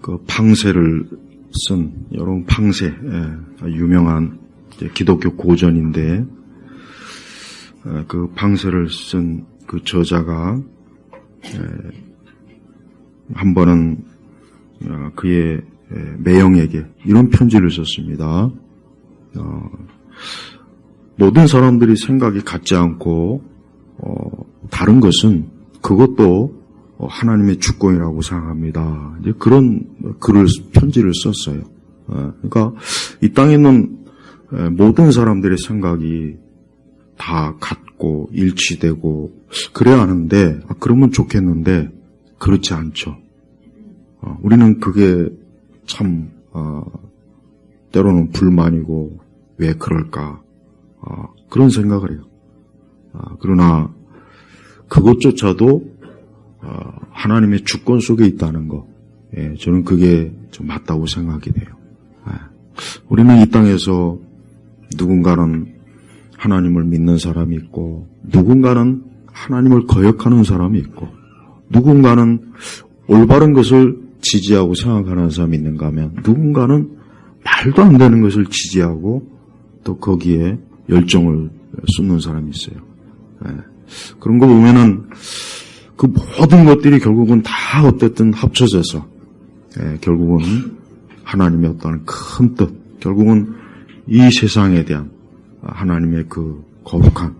그 방세를 쓴, 여러분 방세, 유명한 기독교 고전인데, 그 방세를 쓴 그 저자가 한 번은 그의 매형에게 이런 편지를 썼습니다. 모든 사람들이 생각이 같지 않고 다른 것은 그것도 하나님의 주권이라고 생각합니다. 이제 그런 편지를 썼어요. 그러니까 이 땅에 있는 모든 사람들의 생각이 다 같고 일치되고 그래야 하는데, 그러면 좋겠는데 그렇지 않죠. 우리는 그게 참 때로는 불만이고 왜 그럴까 그런 생각을 해요. 그러나 그것조차도 하나님의 주권 속에 있다는 거, 저는 그게 좀 맞다고 생각이 돼요. 우리는 이 땅에서 누군가는 하나님을 믿는 사람이 있고, 누군가는 하나님을 거역하는 사람이 있고, 누군가는 올바른 것을 지지하고 생각하는 사람이 있는가 하면, 누군가는 말도 안 되는 것을 지지하고 또 거기에 열정을 쏟는 사람이 있어요. 그런 거 보면은 그 모든 것들이 결국은 다 어쨌든 합쳐져서 결국은 하나님의 어떤 큰 뜻, 결국은 이 세상에 대한 하나님의 그 거룩한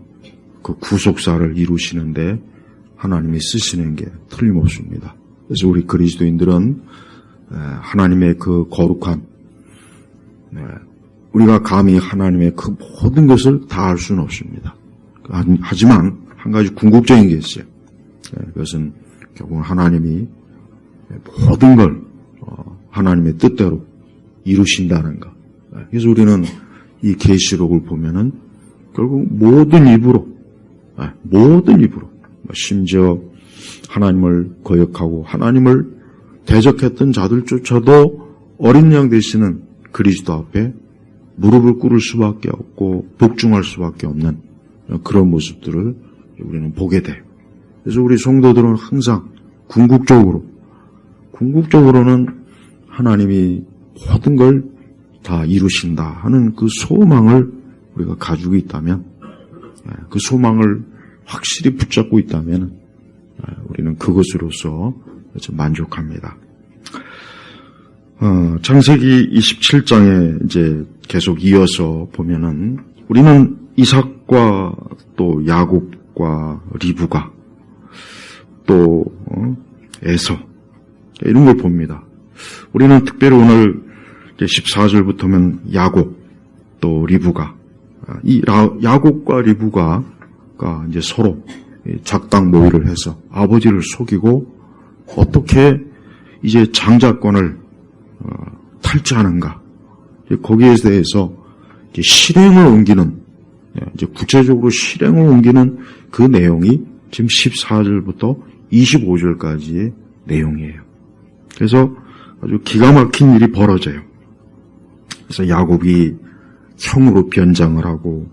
그 구속사를 이루시는데 하나님이 쓰시는 게 틀림없습니다. 그래서 우리 그리스도인들은 하나님의 그 거룩한, 우리가 감히 하나님의 그 모든 것을 다 알 수는 없습니다. 하지만 한 가지 궁극적인 게 있어요. 그것은 결국 하나님이 모든 걸 하나님의 뜻대로 이루신다는 것. 그래서 우리는 이 계시록을 보면은 결국 모든 입으로 심지어 하나님을 거역하고 하나님을 대적했던 자들조차도 어린 양 되시는 그리스도 앞에 무릎을 꿇을 수밖에 없고 복종할 수밖에 없는 그런 모습들을 우리는 보게 돼요. 그래서 우리 성도들은 항상 궁극적으로는 하나님이 모든 걸 다 이루신다 하는 그 소망을 우리가 가지고 있다면, 그 소망을 확실히 붙잡고 있다면 우리는 그것으로서 만족합니다. 창세기 27장에 이제 계속 이어서 보면은 우리는 이삭과 또 야곱과 리브가 또 에서 이런 걸 봅니다. 우리는 특별히 오늘 14절부터면 야곱 또 리브가, 이 야곱과 리브가 이제 서로 작당 모의를 해서 아버지를 속이고 어떻게 이제 장자권을 탈취하는가, 거기에 대해서 이제 실행을 옮기는, 이제 구체적으로 실행을 옮기는 그 내용이 지금 14절부터 25절까지의 내용이에요. 그래서 아주 기가 막힌 일이 벌어져요. 그래서 야곱이 형으로 변장을 하고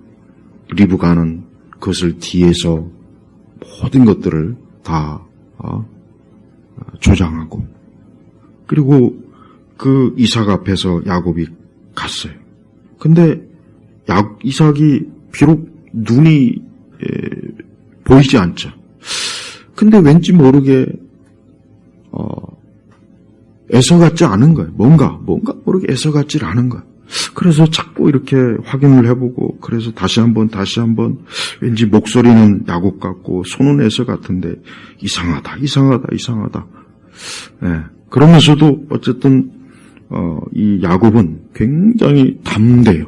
리브가는 그것을 뒤에서 모든 것들을 다 조장하고, 그리고 그 이삭 앞에서 야곱이 갔어요. 근데 이삭이 비록 눈이 보이지 않죠. 근데 왠지 모르게 에서 같지 않은 거예요. 뭔가 모르게 에서 같지 않은 거예요. 그래서 자꾸 이렇게 확인을 해보고, 그래서 다시 한번 왠지 목소리는 야곱 같고 손은 에서 같은데 이상하다. 그러면서도 어쨌든 이 야곱은 굉장히 담대해요.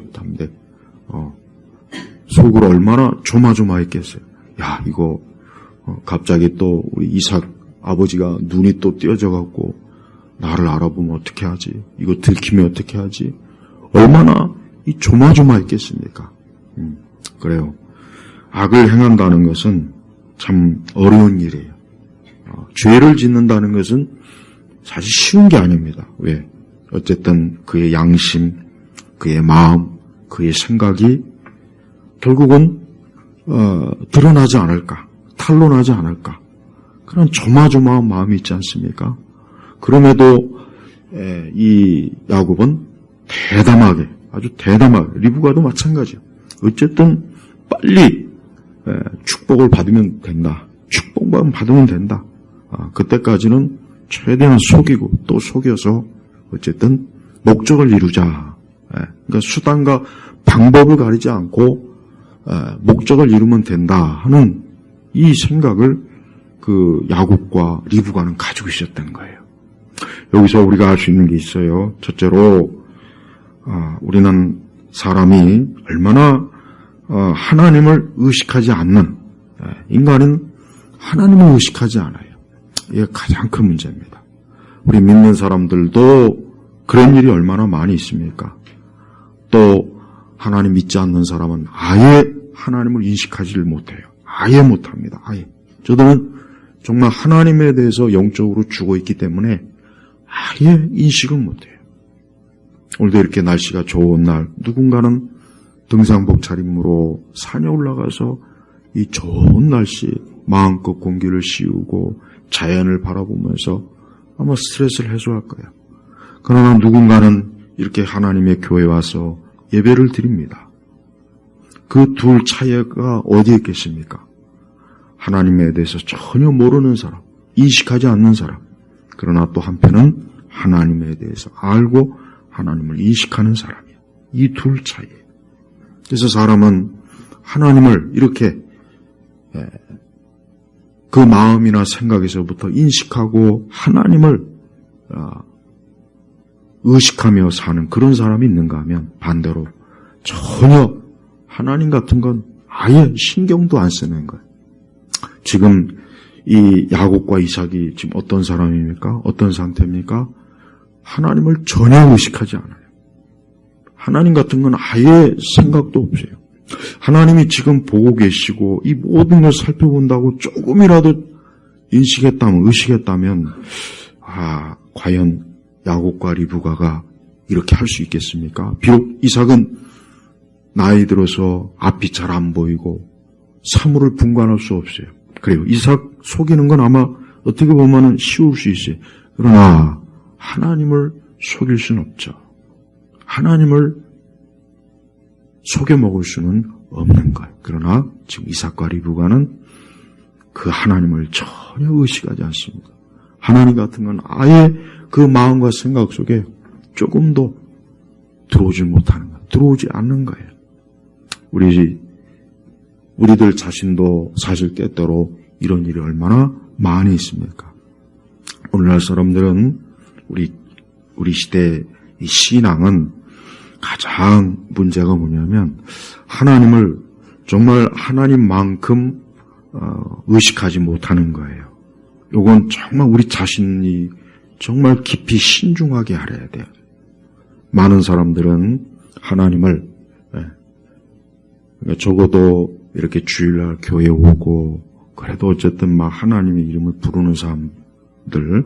속으로 얼마나 조마조마했겠어요. 야, 이거 갑자기 또 우리 이삭 아버지가 눈이 또 띄어져 갖고 나를 알아보면 어떻게 하지? 이거 들키면 어떻게 하지? 얼마나 이 조마조마했겠습니까? 그래요. 악을 행한다는 것은 참 어려운 일이에요. 죄를 짓는다는 것은 사실 쉬운 게 아닙니다. 왜? 어쨌든 그의 양심, 그의 마음, 그의 생각이 결국은 드러나지 않을까, 탄로나지 않을까, 그런 조마조마한 마음이 있지 않습니까? 그럼에도 이 야곱은 대담하게, 아주 대담하게, 리브가도 마찬가지예요. 어쨌든 빨리 축복을 받으면 된다. 축복만 받으면 된다. 그때까지는 최대한 속이고 또 속여서 어쨌든 목적을 이루자. 그러니까 수단과 방법을 가리지 않고 목적을 이루면 된다 하는 이 생각을 그 야곱과 리브가는 가지고 있었던 거예요. 여기서 우리가 알 수 있는 게 있어요. 첫째로 우리는 사람이 얼마나 하나님을 의식하지 않는, 인간은 하나님을 의식하지 않아요. 이게 가장 큰 문제입니다. 우리 믿는 사람들도 그런 일이 얼마나 많이 있습니까? 또 하나님 믿지 않는 사람은 아예 하나님을 인식하지를 못해요. 아예 못합니다. 아예. 저들은 정말 하나님에 대해서 영적으로 죽어 있기 때문에 아예 인식을 못해요. 오늘도 이렇게 날씨가 좋은 날 누군가는 등산복 차림으로 산에 올라가서 이 좋은 날씨 마음껏 공기를 씌우고 자연을 바라보면서 아마 스트레스를 해소할 거예요. 그러나 누군가는 이렇게 하나님의 교회에 와서 예배를 드립니다. 그 둘 차이가 어디에 있겠습니까? 하나님에 대해서 전혀 모르는 사람, 인식하지 않는 사람. 그러나 또 한편은 하나님에 대해서 알고 하나님을 인식하는 사람이에요. 이 둘 차이예요. 그래서 사람은 하나님을 이렇게 그 마음이나 생각에서부터 인식하고 하나님을 의식하며 사는 그런 사람이 있는가 하면 반대로 전혀 하나님 같은 건 아예 신경도 안 쓰는 거예요. 지금 이 야곱과 이삭이 지금 어떤 사람입니까? 어떤 상태입니까? 하나님을 전혀 의식하지 않아요. 하나님 같은 건 아예 생각도 없어요. 하나님이 지금 보고 계시고 이 모든 걸 살펴본다고 조금이라도 인식했다면, 의식했다면 과연 야곱과 리브가가 이렇게 할 수 있겠습니까? 비록 이삭은 나이 들어서 앞이 잘 안 보이고 사물을 분간할 수 없어요. 그래요. 이삭 속이는 건 아마 어떻게 보면 쉬울 수 있어요. 그러나 하나님을 속일 수는 없죠. 하나님을 속여먹을 수는 없는 거예요. 그러나 지금 이삭과 리브가는 그 하나님을 전혀 의식하지 않습니다. 하나님 같은 건 아예 그 마음과 생각 속에 조금도 들어오지 못하는 거예요. 들어오지 않는 거예요. 우리들 자신도 사실 때때로 이런 일이 얼마나 많이 있습니까? 오늘날 사람들은 우리 시대의 이 신앙은 가장 문제가 뭐냐면 하나님을 정말 하나님만큼 의식하지 못하는 거예요. 이건 정말 우리 자신이 정말 깊이 신중하게 알아야 돼요. 많은 사람들은 하나님을 적어도 이렇게 주일날 교회 오고 그래도 어쨌든 막 하나님의 이름을 부르는 사람들,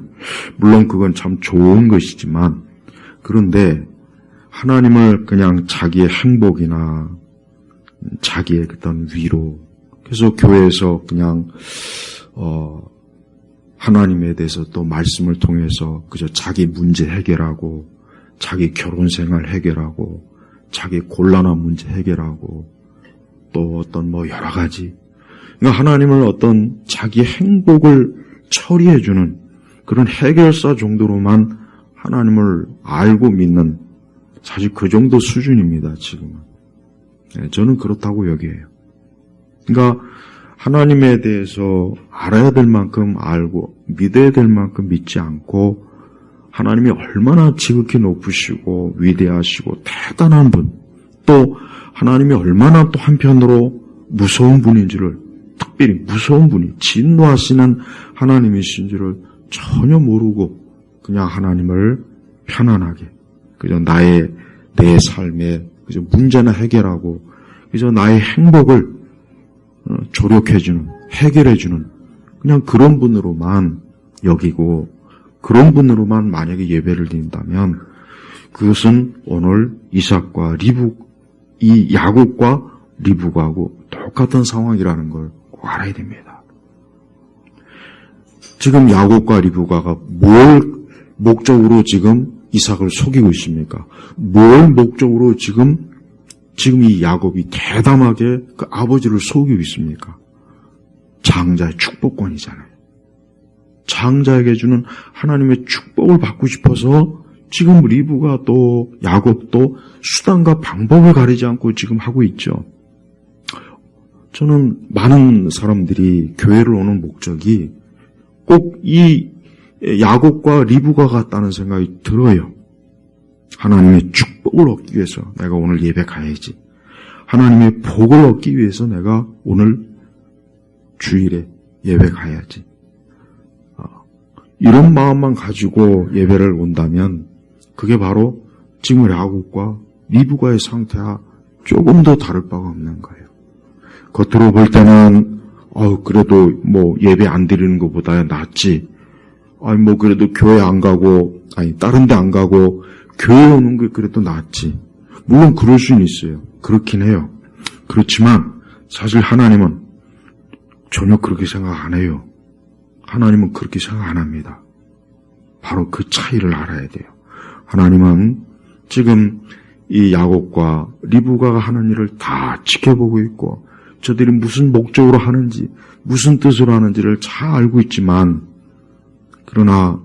물론 그건 참 좋은 것이지만 그런데 하나님을 그냥 자기의 행복이나 자기의 어떤 위로, 그래서 교회에서 그냥 하나님에 대해서 또 말씀을 통해서 그저 자기 문제 해결하고 자기 결혼 생활 해결하고 자기 곤란한 문제 해결하고 또 어떤 여러 가지, 그러니까 하나님을 어떤 자기 행복을 처리해주는 그런 해결사 정도로만 하나님을 알고 믿는, 사실 그 정도 수준입니다, 지금은. 저는 그렇다고 여겨요. 그러니까 하나님에 대해서 알아야 될 만큼 알고 믿어야 될 만큼 믿지 않고 하나님이 얼마나 지극히 높으시고 위대하시고 대단한 분, 또 하나님이 얼마나 또 한편으로 무서운 분인지를, 특별히 무서운 분이 진노하시는 하나님이신지를 전혀 모르고 그냥 하나님을 편안하게 그저 내 삶에 그저 문제나 해결하고 그저 나의 행복을 조력해주는, 해결해주는 그냥 그런 분으로만 여기고 그런 분으로만 만약에 예배를 드린다면 그것은 오늘 이삭과 이 야곱과 리브가하고 똑같은 상황이라는 걸 꼭 알아야 됩니다. 지금 야곱과 리브가가 뭘 목적으로 지금 이삭을 속이고 있습니까? 뭘 목적으로 지금 이 야곱이 대담하게 그 아버지를 속이고 있습니까? 장자의 축복권이잖아요. 장자에게 주는 하나님의 축복을 받고 싶어서 지금 리브가 또 야곱도 수단과 방법을 가리지 않고 지금 하고 있죠. 저는 많은 사람들이 교회를 오는 목적이 꼭 이 야곱과 리브가 같다는 생각이 들어요. 하나님의 축복을 얻기 위해서 내가 오늘 예배 가야지. 하나님의 복을 얻기 위해서 내가 오늘 주일에 예배 가야지. 이런 마음만 가지고 예배를 온다면 그게 바로 지금 야곱과 리브가의 상태와 조금 더 다를 바가 없는 거예요. 겉으로 볼 때는 그래도 뭐 예배 안 드리는 것보다 낫지. 뭐 그래도 교회 안 가고 다른 데 안 가고 교회 오는 게 그래도 낫지. 물론 그럴 수는 있어요. 그렇긴 해요. 그렇지만 사실 하나님은 전혀 그렇게 생각 안 해요. 하나님은 그렇게 생각 안 합니다. 바로 그 차이를 알아야 돼요. 하나님은 지금 이 야곱과 리브가가 하는 일을 다 지켜보고 있고 저들이 무슨 목적으로 하는지 무슨 뜻으로 하는지를 잘 알고 있지만 그러나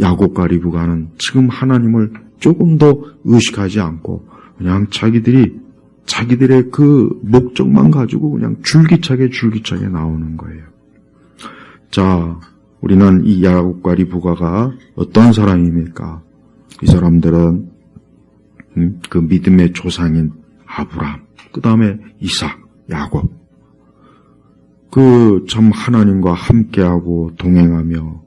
야곱과 리브가는 지금 하나님을 조금 더 의식하지 않고 그냥 자기들의 그 목적만 가지고 그냥 줄기차게 나오는 거예요. 자, 우리는 이 야곱과 리브가가 어떤 사람입니까? 이 사람들은 그 믿음의 조상인 아브라함, 그 다음에 이삭, 야곱, 그 참 하나님과 함께하고 동행하며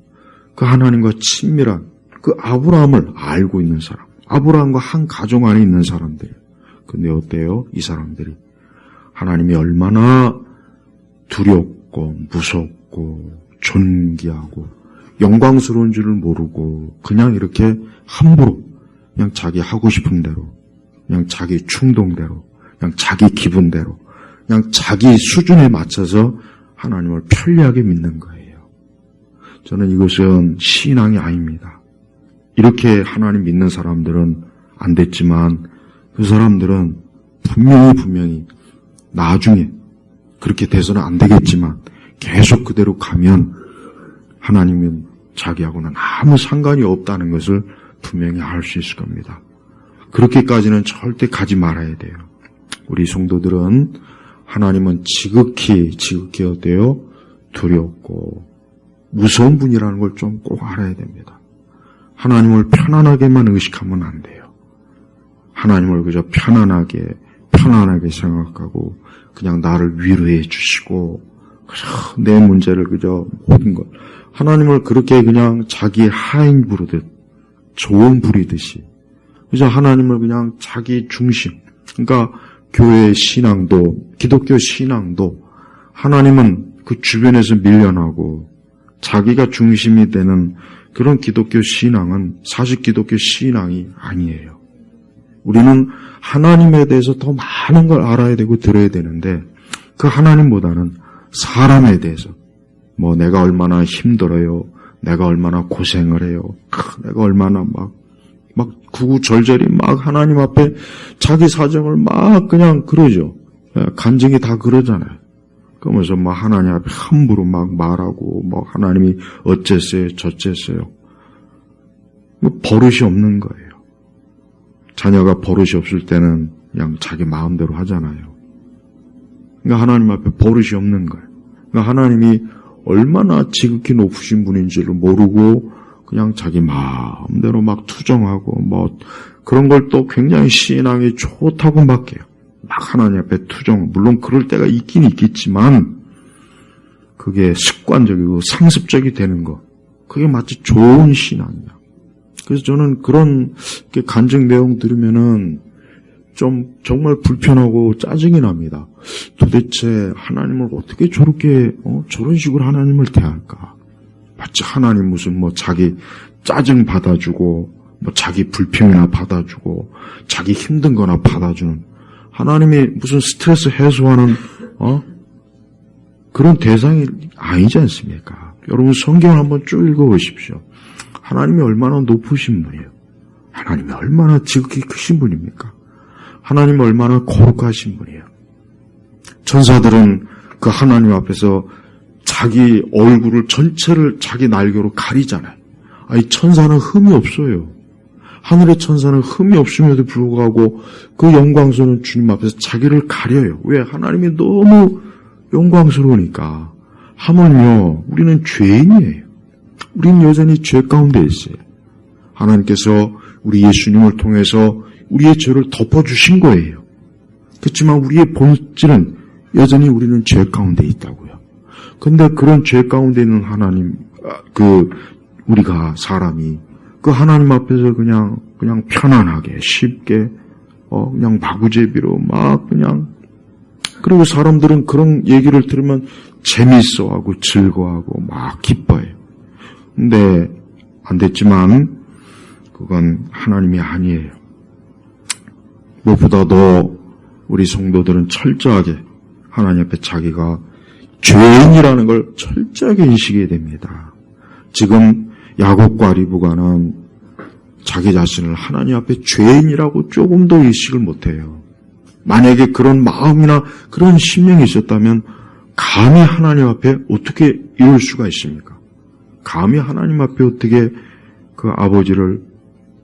그 하나님과 친밀한 그 아브라함을 알고 있는 사람, 아브라함과 한 가정 안에 있는 사람들. 근데 어때요? 이 사람들이 하나님이 얼마나 두렵고 무섭고 존귀하고 영광스러운 줄을 모르고 그냥 이렇게 함부로 그냥 자기 하고 싶은 대로 그냥 자기 충동대로 그냥 자기 기분대로 그냥 자기 수준에 맞춰서 하나님을 편리하게 믿는 거예요. 저는 이것은 신앙이 아닙니다. 이렇게 하나님 믿는 사람들은 안 됐지만 그 사람들은 분명히 나중에 그렇게 돼서는 안 되겠지만 계속 그대로 가면 하나님은 자기하고는 아무 상관이 없다는 것을 분명히 알 수 있을 겁니다. 그렇게까지는 절대 가지 말아야 돼요. 우리 성도들은 하나님은 지극히 어때요? 두렵고 무서운 분이라는 걸 좀 꼭 알아야 됩니다. 하나님을 편안하게만 의식하면 안 돼요. 하나님을 그저 편안하게 생각하고 그냥 나를 위로해 주시고 그저 내 문제를 그저 모든 것 하나님을 그렇게 그냥 자기의 하인 부르듯 조언 부리듯이 그저 하나님을 그냥 자기 중심 그러니까 교회 신앙도 기독교 신앙도 하나님은 그 주변에서 밀려나고 자기가 중심이 되는 그런 기독교 신앙은 사실 기독교 신앙이 아니에요. 우리는 하나님에 대해서 더 많은 걸 알아야 되고 들어야 되는데 그 하나님보다는 사람에 대해서 뭐 내가 얼마나 힘들어요. 내가 얼마나 고생을 해요. 내가 얼마나 막 구구절절히 막 하나님 앞에 자기 사정을 막 그냥 그러죠. 간증이 다 그러잖아요. 그러면서 막 하나님 앞에 함부로 막 말하고 뭐 하나님이 어쨌어요 저쨌어요. 뭐 버릇이 없는 거예요. 자녀가 버릇이 없을 때는 그냥 자기 마음대로 하잖아요. 그러니까 하나님 앞에 버릇이 없는 거예요. 그러니까 하나님이 얼마나 지극히 높으신 분인지를 모르고 그냥 자기 마음대로 막 투정하고 뭐 그런 걸 또 굉장히 신앙이 좋다고 맡겨요. 막 하나님 앞에 투정, 물론 그럴 때가 있긴 있겠지만 그게 습관적이고 상습적이 되는 거 그게 마치 좋은 신앙이야. 그래서 저는 그런 간증 내용 들으면은 좀 정말 불편하고 짜증이 납니다. 도대체 하나님을 어떻게 저렇게 저런 식으로 하나님을 대할까? 마치 하나님 무슨 뭐 자기 짜증 받아주고 뭐 자기 불평이나 받아주고 자기 힘든 거나 받아주는 하나님이 무슨 스트레스 해소하는 그런 대상이 아니지 않습니까? 여러분 성경을 한번 쭉 읽어보십시오. 하나님이 얼마나 높으신 분이에요. 하나님이 얼마나 지극히 크신 분입니까? 하나님이 얼마나 거룩하신 분이에요. 천사들은 그 하나님 앞에서 자기 얼굴을 전체를 자기 날개로 가리잖아요. 아니 천사는 흠이 없어요. 하늘의 천사는 흠이 없음에도 불구하고 그 영광스러운 주님 앞에서 자기를 가려요. 왜? 하나님이 너무 영광스러우니까. 하물며 우리는 죄인이에요. 우리는 여전히 죄 가운데 있어요. 하나님께서 우리 예수님을 통해서 우리의 죄를 덮어주신 거예요. 그렇지만 우리의 본질은 여전히 우리는 죄 가운데 있다고요. 근데 그런 죄 가운데 있는 하나님, 우리가 사람이 그 하나님 앞에서 그냥 편안하게 쉽게 그냥 마구제비로 막 그냥, 그리고 사람들은 그런 얘기를 들으면 재밌어하고 즐거워하고 막 기뻐해요. 근데 안 됐지만 그건 하나님이 아니에요. 무엇보다도 우리 성도들은 철저하게 하나님 앞에 자기가 죄인이라는 걸 철저하게 인식해야 됩니다. 지금 야곱과 리브가는 자기 자신을 하나님 앞에 죄인이라고 조금 더 인식을 못해요. 만약에 그런 마음이나 그런 심령이 있었다면 감히 하나님 앞에 어떻게 이럴 수가 있습니까? 감히 하나님 앞에 어떻게 그 아버지를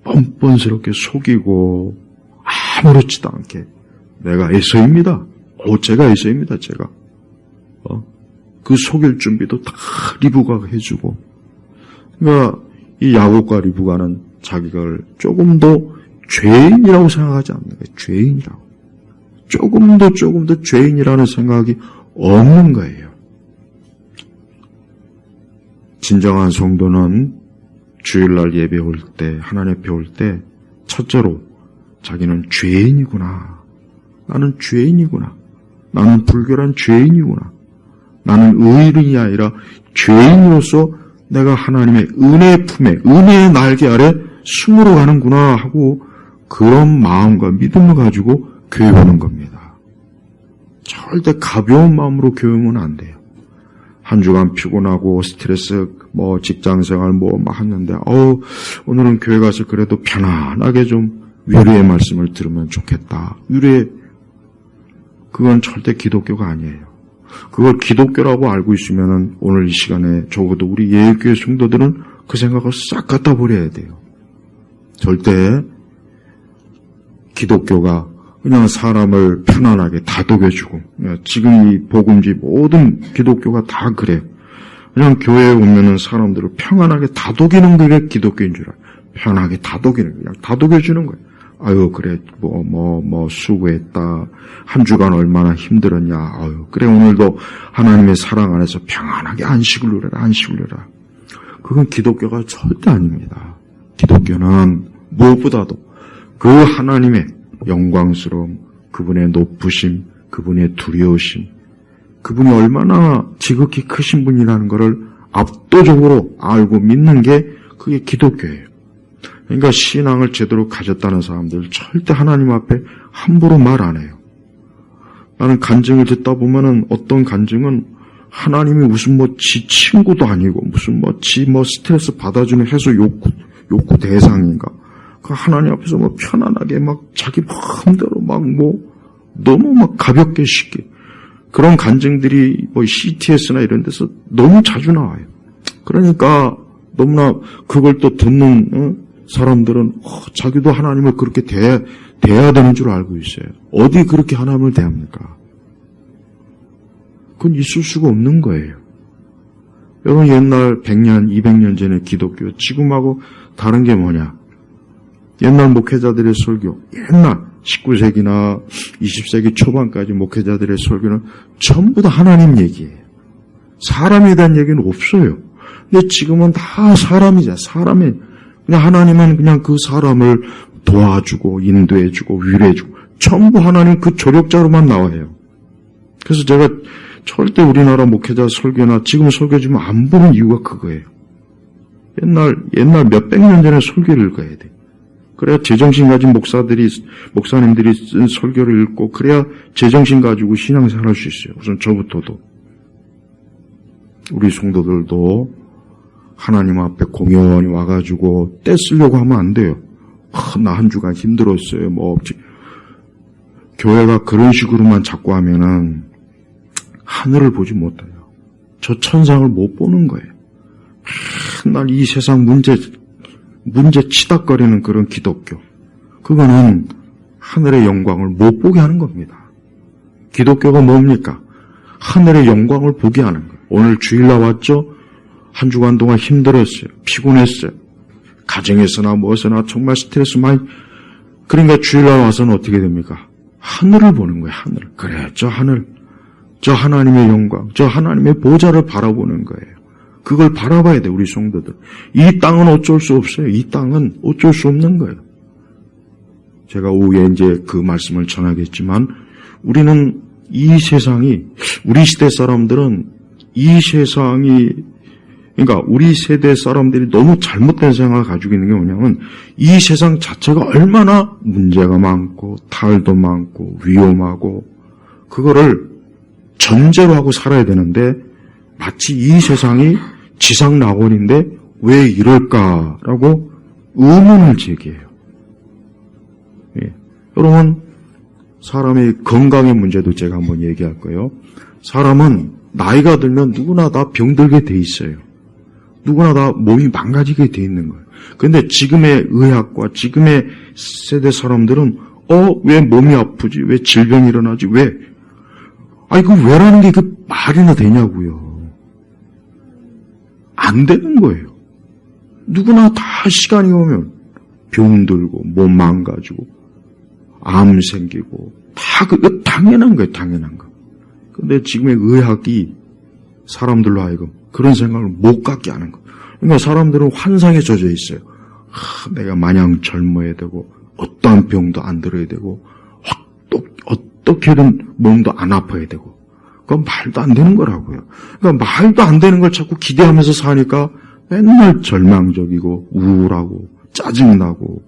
뻔뻔스럽게 속이고 아무렇지도 않게 내가 에서입니다. 제가 에서입니다. 제가 그 속일 준비도 다 리브가가 해주고, 그러니까 이 야곱과 리브가는 자기를 조금 더 죄인이라고 생각하지 않는 거예요. 죄인이라고. 조금 더 죄인이라는 생각이 없는 거예요. 진정한 성도는 주일날 예배 올 때, 하나님 앞에 올 때 첫째로 자기는 죄인이구나. 나는 죄인이구나. 나는 불결한 죄인이구나. 나는 의인이 아니라 죄인으로서 내가 하나님의 은혜의 품에, 은혜의 날개 아래 숨으러 가는구나 하고 그런 마음과 믿음을 가지고 교회 오는 겁니다. 절대 가벼운 마음으로 교회 오면 안 돼요. 한 주간 피곤하고 스트레스, 직장생활 막 했는데, 오늘은 교회 가서 그래도 편안하게 좀 위로의 말씀을 들으면 좋겠다. 그건 절대 기독교가 아니에요. 그걸 기독교라고 알고 있으면은 오늘 이 시간에 적어도 우리 예일교회 성도들은 그 생각을 싹 갖다 버려야 돼요. 절대 기독교가 그냥 사람을 편안하게 다독여주고, 지금 이 복음지 모든 기독교가 다 그래요. 그냥 교회에 오면은 사람들을 평안하게 다독이는 게 기독교인 줄 알아요. 편하게 다독이는 거예요. 그냥 다독여주는 거예요. 아유, 그래, 수고했다. 한 주간 얼마나 힘들었냐. 아유, 그래, 오늘도 하나님의 사랑 안에서 평안하게 안식을 누려라, 안식을 누려라. 그건 기독교가 절대 아닙니다. 기독교는 무엇보다도 그 하나님의 영광스러움, 그분의 높으심, 그분의 두려우심, 그분이 얼마나 지극히 크신 분이라는 것을 압도적으로 알고 믿는 게 그게 기독교예요. 그러니까 신앙을 제대로 가졌다는 사람들 절대 하나님 앞에 함부로 말 안 해요. 나는 간증을 듣다 보면은 어떤 간증은 하나님이 무슨 지 친구도 아니고 무슨 지 스트레스 받아주는 해소 욕구 대상인가. 그 하나님 앞에서 편안하게 자기 마음대로 너무 가볍게 쉽게 그런 간증들이 CTS나 이런 데서 너무 자주 나와요. 그러니까 너무나 그걸 또 듣는 사람들은 자기도 하나님을 그렇게 대해야 되는 줄 알고 있어요. 어디 그렇게 하나님을 대합니까? 그건 있을 수가 없는 거예요. 여러분 옛날 100년, 200년 전의 기독교 지금하고 다른 게 뭐냐? 옛날 목회자들의 설교, 옛날 19세기나 20세기 초반까지 목회자들의 설교는 전부 다 하나님 얘기예요. 사람에 대한 얘기는 없어요. 근데 지금은 다 사람이잖아요. 그냥 하나님은 그냥 그 사람을 도와주고 인도해주고 위로해주고 전부 하나님 그 조력자로만 나와요. 그래서 제가 절대 우리나라 목회자 설교나 지금 설교 주면 안 보는 이유가 그거예요. 옛날 몇백 년 전에 설교를 읽어야 돼. 그래야 제정신 가진 목사님들이 쓴 설교를 읽고 그래야 제정신 가지고 신앙생활 할 수 있어요. 우선 저부터도. 우리 성도들도 하나님 앞에 공연히 와가지고 떼쓰려고 하면 안 돼요. 나 한 주간 힘들었어요. 교회가 그런 식으로만 자꾸 하면은 하늘을 보지 못해요. 저 천상을 못 보는 거예요. 맨날 이 세상 문제 치닥거리는 그런 기독교. 그거는 하늘의 영광을 못 보게 하는 겁니다. 기독교가 뭡니까? 하늘의 영광을 보게 하는 거예요. 오늘 주일 나왔죠? 한 주간 동안 힘들었어요. 피곤했어요. 가정에서나 무엇이나 정말 스트레스 많이. 그러니까 주일날 와서는 어떻게 됩니까? 하늘을 보는 거예요. 하늘. 그래, 저 하늘, 저 하나님의 영광, 저 하나님의 보좌를 바라보는 거예요. 그걸 바라봐야 돼, 우리 성도들. 이 땅은 어쩔 수 없어요. 이 땅은 어쩔 수 없는 거예요. 제가 오후에 이제 그 말씀을 전하겠지만, 우리는 이 세상이, 우리 시대 사람들은 이 세상이, 그러니까 우리 세대 사람들이 너무 잘못된 생각을 가지고 있는 게 뭐냐면, 이 세상 자체가 얼마나 문제가 많고 탈도 많고 위험하고 그거를 전제로 하고 살아야 되는데, 마치 이 세상이 지상 낙원인데 왜 이럴까라고 의문을 제기해요. 예. 여러분, 사람의 건강의 문제도 제가 한번 얘기할 거예요. 사람은 나이가 들면 누구나 다 병들게 돼 있어요. 누구나 다 몸이 망가지게 돼 있는 거예요. 그런데 지금의 의학과 지금의 세대 사람들은 왜 몸이 아프지? 왜 질병이 일어나지? 왜? 그 왜라는 게 그 말이나 되냐고요. 안 되는 거예요. 누구나 다 시간이 오면 병 들고 몸 망가지고 암 생기고 다 그거 당연한 거예요. 당연한 거. 근데 지금의 의학이 사람들로 하여금 그런 생각을 못 갖게 하는 거. 그러니까 사람들은 환상에 젖어 있어요. 내가 마냥 젊어야 되고 어떠한 병도 안 들어야 되고 어떻게든 몸도 안 아파야 되고. 그건 말도 안 되는 거라고요. 그러니까 말도 안 되는 걸 자꾸 기대하면서 사니까 맨날 절망적이고 우울하고 짜증나고.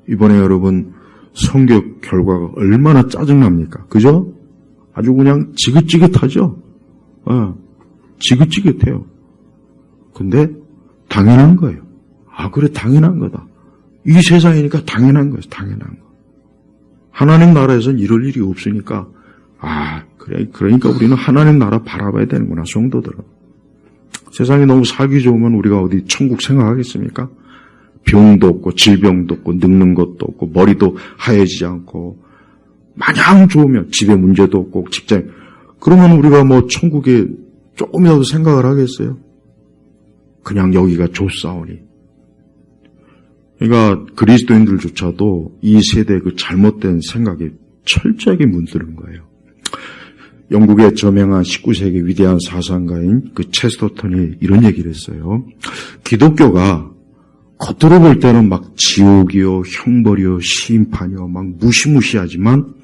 이번에 여러분 성격 결과가 얼마나 짜증납니까? 그죠? 아주 그냥 지긋지긋하죠? 지긋지긋해요. 근데 당연한 거예요. 그래, 당연한 거다. 이 세상이니까 당연한 거예요. 당연한 거. 하나님 나라에서는 이럴 일이 없으니까 그래, 그러니까 우리는 하나님 나라 바라봐야 되는구나, 성도들은. 세상이 너무 살기 좋으면 우리가 어디 천국 생각하겠습니까? 병도 없고 질병도 없고 늙는 것도 없고 머리도 하얘지지 않고 마냥 좋으면 집에 문제도 없고 직장, 그러면 우리가 천국에 조금이라도 생각을 하겠어요? 그냥 여기가 좋사오니. 그러니까 그리스도인들조차도 이 세대의 그 잘못된 생각이 철저하게 문드는 거예요. 영국의 저명한 19세기 위대한 사상가인 그 체스터턴이 이런 얘기를 했어요. 기독교가 겉으로 볼 때는 막 지옥이요, 형벌이요, 심판이요, 막 무시무시하지만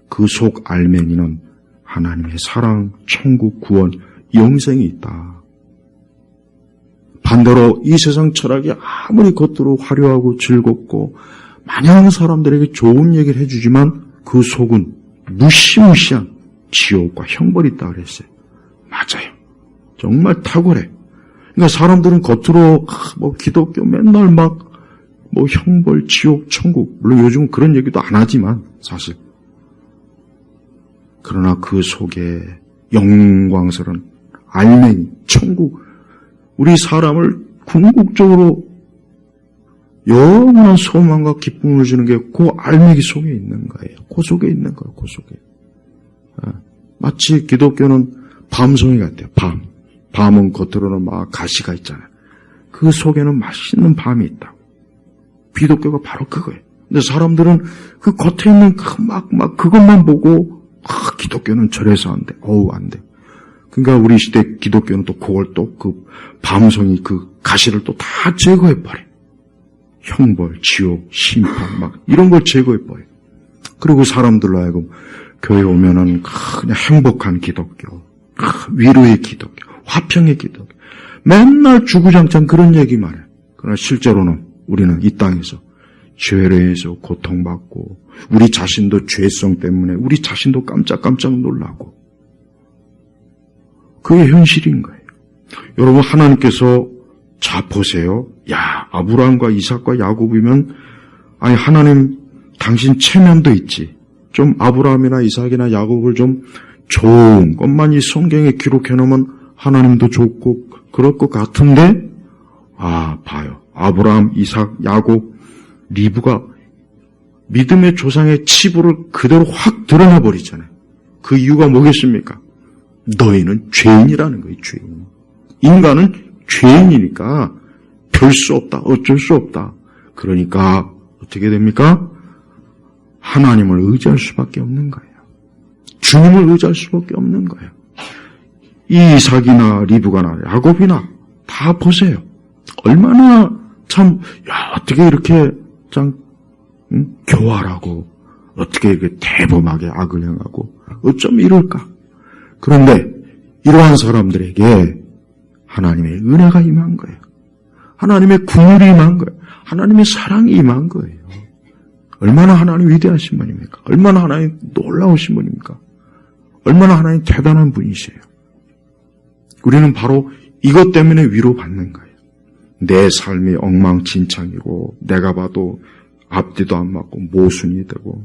그 속 알맹이는 하나님의 사랑, 천국, 구원, 영생이 있다. 반대로 이 세상 철학이 아무리 겉으로 화려하고 즐겁고 마냥 사람들에게 좋은 얘기를 해주지만 그 속은 무시무시한 지옥과 형벌이 있다고 그랬어요. 맞아요. 정말 탁월해. 그러니까 사람들은 겉으로 기독교 맨날 형벌, 지옥, 천국, 물론 요즘 그런 얘기도 안 하지만 사실. 그러나 그 속에 영광스러운 알맹이, 천국, 우리 사람을 궁극적으로 영원한 소망과 기쁨을 주는 게 그 알맹이 속에 있는 거예요. 그 속에 있는 거예요. 그 속에. 마치 기독교는 밤송이 같아요. 밤은 겉으로는 막 가시가 있잖아요. 그 속에는 맛있는 밤이 있다고. 기독교가 바로 그거예요. 근데 사람들은 그 겉에 있는 그것만 보고 기독교는 저래서 안 돼. 안 돼. 그러니까 우리 시대 기독교는 또 그걸 또 그 밤송이 그 가시를 또 다 제거해버려. 형벌, 지옥, 심판 이런 걸 제거해버려. 그리고 사람들로 하여금 교회 오면은 그냥 행복한 기독교, 위로의 기독교, 화평의 기독교. 맨날 주구장창 그런 얘기만 해요. 그러나 실제로는 우리는 이 땅에서 죄를 해서 고통받고 우리 자신도 죄성 때문에 우리 자신도 깜짝깜짝 놀라고 그게 현실인 거예요. 여러분, 하나님께서 자 보세요. 야, 아브라함과 이삭과 야곱이면 아니 하나님 당신 체면도 있지. 좀 아브라함이나 이삭이나 야곱을 좀 좋은 것만 이 성경에 기록해 놓으면 하나님도 좋고 그럴 것 같은데 봐요. 아브라함, 이삭, 야곱, 리브가 믿음의 조상의 치부를 그대로 확 드러내 버리잖아요. 그 이유가 뭐겠습니까? 너희는 죄인이라는 거예요. 죄인. 인간은 죄인이니까 별 수 없다. 어쩔 수 없다. 그러니까 어떻게 됩니까? 하나님을 의지할 수밖에 없는 거예요. 주님을 의지할 수밖에 없는 거예요. 이 이삭이나 리브가나 야곱이나 다 보세요. 얼마나 참 어떻게 이렇게 참 교활하고 어떻게 이렇게 대범하게 악을 행하고 어쩜 이럴까? 그런데 이러한 사람들에게 하나님의 은혜가 임한 거예요. 하나님의 긍휼이 임한 거예요. 하나님의 사랑이 임한 거예요. 얼마나 하나님 위대하신 분입니까? 얼마나 하나님 놀라우신 분입니까? 얼마나 하나님 대단한 분이세요. 우리는 바로 이것 때문에 위로받는 거예요. 내 삶이 엉망진창이고 내가 봐도 앞뒤도 안 맞고 모순이 되고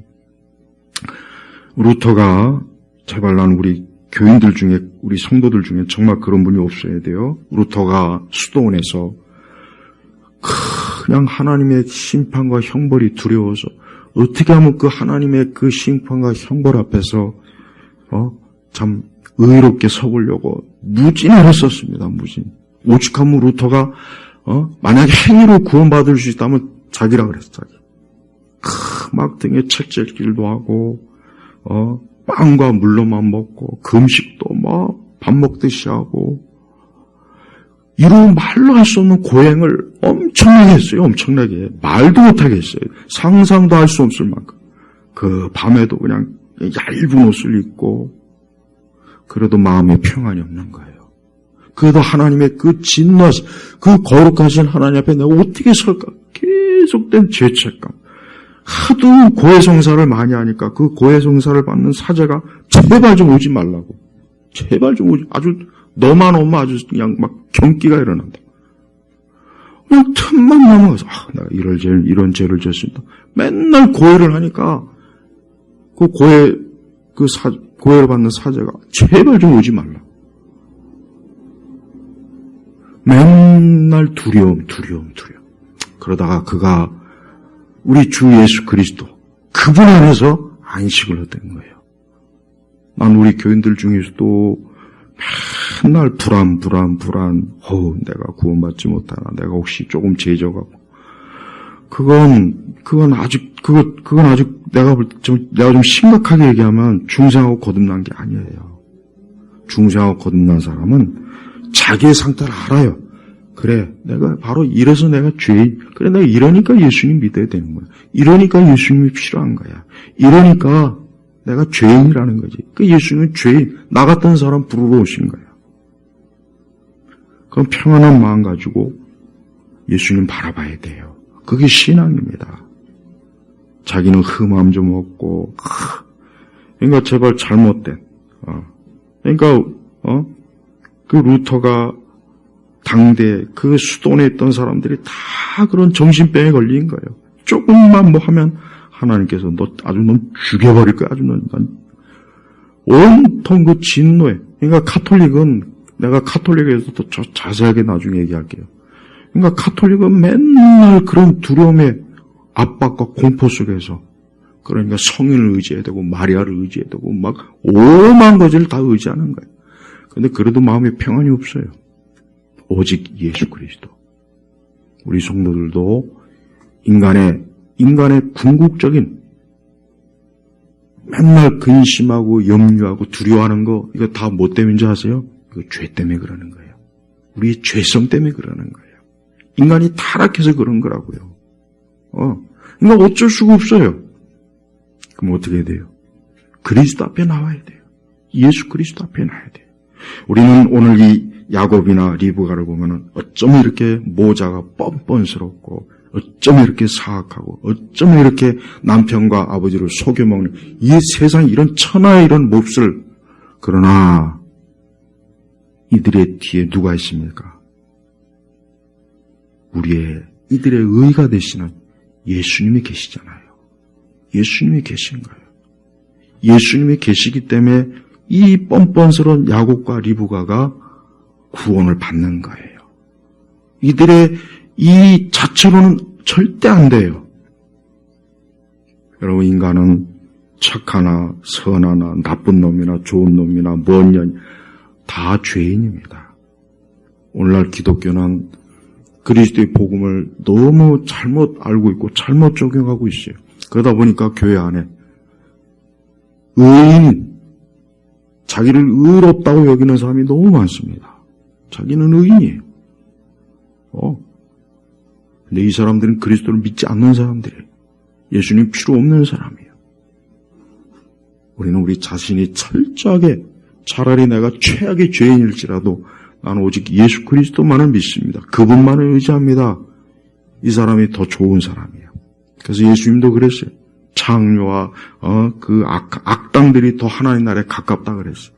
루터가 제발 난 우리 교인들 중에 우리 성도들 중에 정말 그런 분이 없어야 돼요. 루터가 수도원에서 그냥 하나님의 심판과 형벌이 두려워서 어떻게 하면 그 하나님의 그 심판과 형벌 앞에서 참 의롭게 서보려고 무진을 했었습니다. 무진. 오죽하면 루터가 만약에 행위로 구원받을 수 있다면 자기라 그랬어. 자기. 막 등에 채찍질도 하고 빵과 물로만 먹고 금식도 막 밥 먹듯이 하고 이루 말로 할 수 없는 고행을 엄청나게 했어요. 엄청나게. 말도 못하게 했어요. 상상도 할 수 없을 만큼. 그 밤에도 그냥 얇은 옷을 입고 그래도 마음에 평안이 없는 거예요. 그래도 하나님의 그 진노하신 그 거룩하신 하나님 앞에 내가 어떻게 설까? 계속된 죄책감. 하도 고해성사를 많이 하니까 그 고해성사를 받는 사제가 제발 좀 오지 말라고. 제발 좀 오지. 아주 너만 오면 아주 그냥 막 경기가 일어난다. 그냥 틈만 넘어가서 내가 이런 죄를 졌습니다. 맨날 고해를 하니까 그 고해를 받는 사제가 제발 좀 오지 말라. 맨날 두려움. 그러다가 그가 우리 주 예수 그리스도 그분 안에서 안식을 얻은 거예요. 난 우리 교인들 중에서도 맨날 불안. 내가 구원받지 못하나. 내가 혹시 조금 죄져가고. 그건 아직 내가 좀 심각하게 얘기하면 중생하고 거듭난 게 아니에요. 중생하고 거듭난 사람은 자기의 상태를 알아요. 그래, 내가 바로 이래서 내가 죄인. 그래, 내가 이러니까 예수님 믿어야 되는 거야. 이러니까 예수님이 필요한 거야. 이러니까 내가 죄인이라는 거지. 그 예수님은 죄인, 나 같은 사람 부르러 오신 거야. 그럼 평안한 마음 가지고 예수님 바라봐야 돼요. 그게 신앙입니다. 자기는 흠함 좀 없고, 그러니까 제발 잘못된, 그 루터가 당대 그 수도원에 있던 사람들이 다 그런 정신병에 걸린 거예요. 조금만 뭐 하면 하나님께서 너 죽여버릴 거야. 아주 난 온통 그 진노에. 그러니까 카톨릭은 내가 카톨릭에서 더 자세하게 나중에 얘기할게요. 그러니까 카톨릭은 맨날 그런 두려움의 압박과 공포 속에서 그러니까 성인을 의지해야 되고 마리아를 의지해야 되고 막 오만 가지를 다 의지하는 거예요. 근데 그래도 마음에 평안이 없어요. 오직 예수 그리스도. 우리 성도들도 인간의 궁극적인 맨날 근심하고 염려하고 두려워하는 거 이거 다 뭐 때문인지 아세요? 이거 죄 때문에 그러는 거예요. 우리의 죄성 때문에 그러는 거예요. 인간이 타락해서 그런 거라고요. 그러니까 어쩔 수가 없어요. 그럼 어떻게 해야 돼요? 그리스도 앞에 나와야 돼요. 예수 그리스도 앞에 나와야 돼요. 우리는 오늘 이 야곱이나 리브가를 보면은 어쩜 이렇게 모자가 뻔뻔스럽고 어쩜 이렇게 사악하고 어쩜 이렇게 남편과 아버지를 속여먹는 이 세상 이런 천하의 이런 몹쓸 그러나 이들의 뒤에 누가 있습니까? 이들의 의가 되시는 예수님이 계시잖아요. 예수님이 계신 거예요. 예수님이 계시기 때문에 이 뻔뻔스러운 야곱과 리브가가 구원을 받는 거예요. 이들의 이 자체로는 절대 안 돼요. 여러분, 인간은 착하나 선하나 나쁜 놈이나 좋은 놈이나 먼 년 다 죄인입니다. 오늘날 기독교는 그리스도의 복음을 너무 잘못 알고 있고 잘못 적용하고 있어요. 그러다 보니까 교회 안에 의인, 자기를 의롭다고 여기는 사람이 너무 많습니다. 자기는 의인이에요. 근데 이 사람들은 그리스도를 믿지 않는 사람들이에요. 예수님 필요 없는 사람이에요. 우리는 우리 자신이 철저하게 차라리 내가 최악의 죄인일지라도 나는 오직 예수 그리스도만을 믿습니다. 그분만을 의지합니다. 이 사람이 더 좋은 사람이에요. 그래서 예수님도 그랬어요. 창녀와 그 악당들이 더 하나님 나라에 가깝다 그랬어요.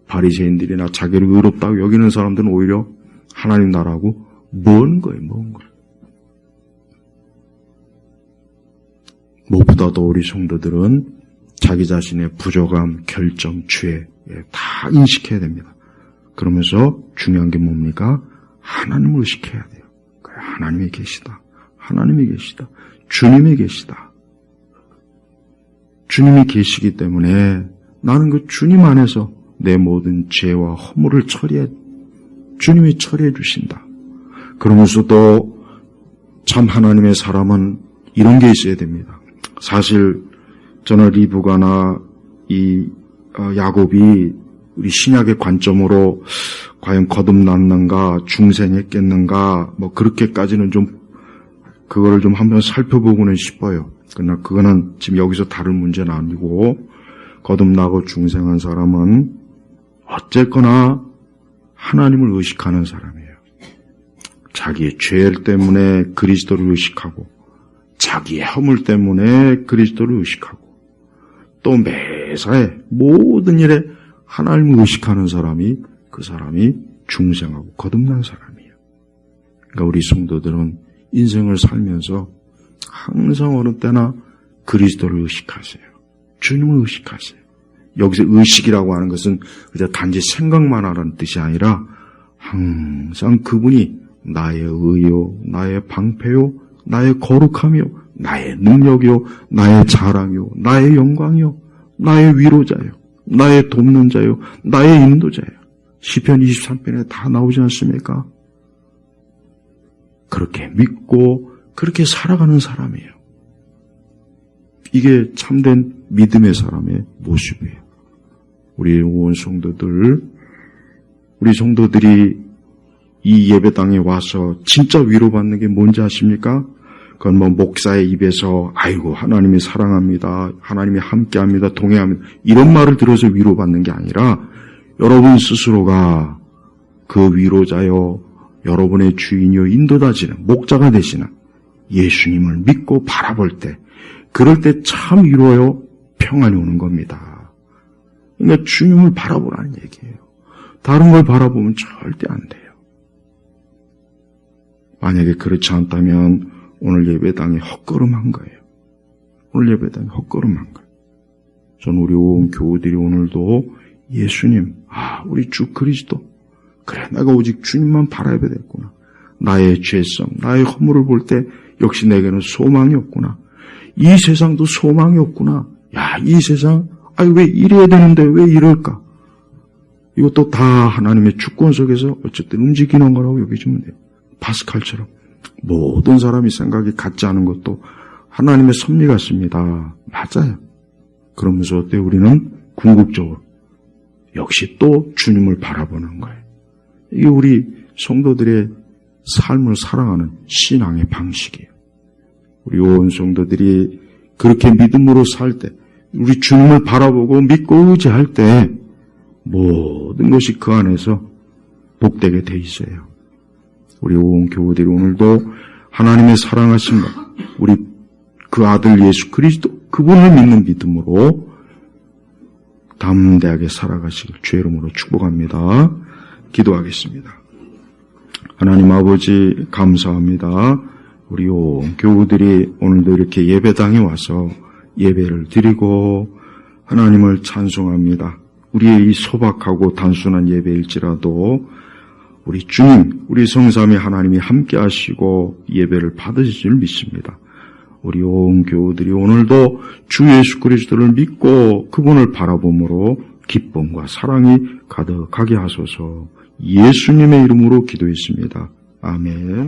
바리새인들이나 자기를 의롭다고 여기는 사람들은 오히려 하나님 나라하고 먼 거예요. 무엇보다도 우리 성도들은 자기 자신의 부족함, 결점, 죄 다 인식해야 됩니다. 그러면서 중요한 게 뭡니까? 하나님을 의식해야 돼요. 하나님이 계시다. 하나님이 계시다. 주님이 계시다. 주님이 계시기 때문에 나는 그 주님 안에서 내 모든 죄와 허물을 주님이 처리해 주신다. 그러면서도 참 하나님의 사람은 이런 게 있어야 됩니다. 사실 저는 리브가나 이 야곱이 우리 신약의 관점으로 과연 거듭났는가, 중생했겠는가, 그렇게까지는 그거를 좀 한번 살펴보고는 싶어요. 그러나 그거는 지금 여기서 다룰 문제는 아니고, 거듭나고 중생한 사람은 어쨌거나 하나님을 의식하는 사람이에요. 자기의 죄 때문에 그리스도를 의식하고, 자기의 허물 때문에 그리스도를 의식하고, 또 매사에 모든 일에 하나님을 의식하는 사람이 그 사람이 중생하고 거듭난 사람이에요. 그러니까 우리 성도들은 인생을 살면서 항상 어느 때나 그리스도를 의식하세요. 주님을 의식하세요. 여기서 의식이라고 하는 것은 그저 단지 생각만 하라는 뜻이 아니라 항상 그분이 나의 의요, 나의 방패요, 나의 거룩함이요, 나의 능력이요, 나의 자랑이요, 나의 영광이요, 나의 위로자요, 나의 돕는 자요, 나의 인도자요. 시편 23편에 다 나오지 않습니까? 그렇게 믿고 그렇게 살아가는 사람이에요. 이게 참된 믿음의 사람의 모습이에요. 우리 온 성도들, 우리 성도들이 이 예배당에 와서 진짜 위로받는 게 뭔지 아십니까? 그건 목사의 입에서 아이고 하나님이 사랑합니다, 하나님이 함께합니다, 동행합니다 이런 말을 들어서 위로받는 게 아니라 여러분 스스로가 그 위로자요, 여러분의 주인이요, 인도자지는 목자가 되시는 예수님을 믿고 바라볼 때, 그럴 때 참 위로요, 평안이 오는 겁니다. 그러니까 주님을 바라보라는 얘기예요. 다른 걸 바라보면 절대 안 돼요. 만약에 그렇지 않다면 오늘 예배당이 헛걸음한 거예요. 오늘 예배당이 헛걸음한 거예요. 전 우리 온 교우들이 오늘도 예수님, 우리 주 그리스도, 그래 내가 오직 주님만 바라야 되겠구나. 나의 죄성, 나의 허물을 볼 때 역시 내게는 소망이 없구나. 이 세상도 소망이 없구나. 이 세상 왜 이래야 되는데 왜 이럴까? 이것도 다 하나님의 주권 속에서 어쨌든 움직이는 거라고 여기주면 돼요. 파스칼처럼 모든 사람이 생각이 같지 않은 것도 하나님의 섭리 같습니다. 맞아요. 그러면서 어때 우리는 궁극적으로 역시 또 주님을 바라보는 거예요. 이게 우리 성도들의 삶을 사랑하는 신앙의 방식이에요. 우리 온 성도들이 그렇게 믿음으로 살 때, 우리 주님을 바라보고 믿고 의지할 때 모든 것이 그 안에서 복되게 돼 있어요. 우리 온 교우들이 오늘도 하나님의 사랑하신 것, 우리 그 아들 예수 그리스도, 그분을 믿는 믿음으로 담대하게 살아가시길 주의 이름으로 축복합니다. 기도하겠습니다. 하나님 아버지 감사합니다. 우리 온 교우들이 오늘도 이렇게 예배당에 와서 예배를 드리고 하나님을 찬송합니다. 우리의 이 소박하고 단순한 예배일지라도 우리 주님, 우리 성삼위 하나님이 함께 하시고 예배를 받으실 줄 믿습니다. 우리 온 교우들이 오늘도 주 예수 그리스도를 믿고 그분을 바라봄으로 기쁨과 사랑이 가득하게 하소서. 예수님의 이름으로 기도했습니다. 아멘.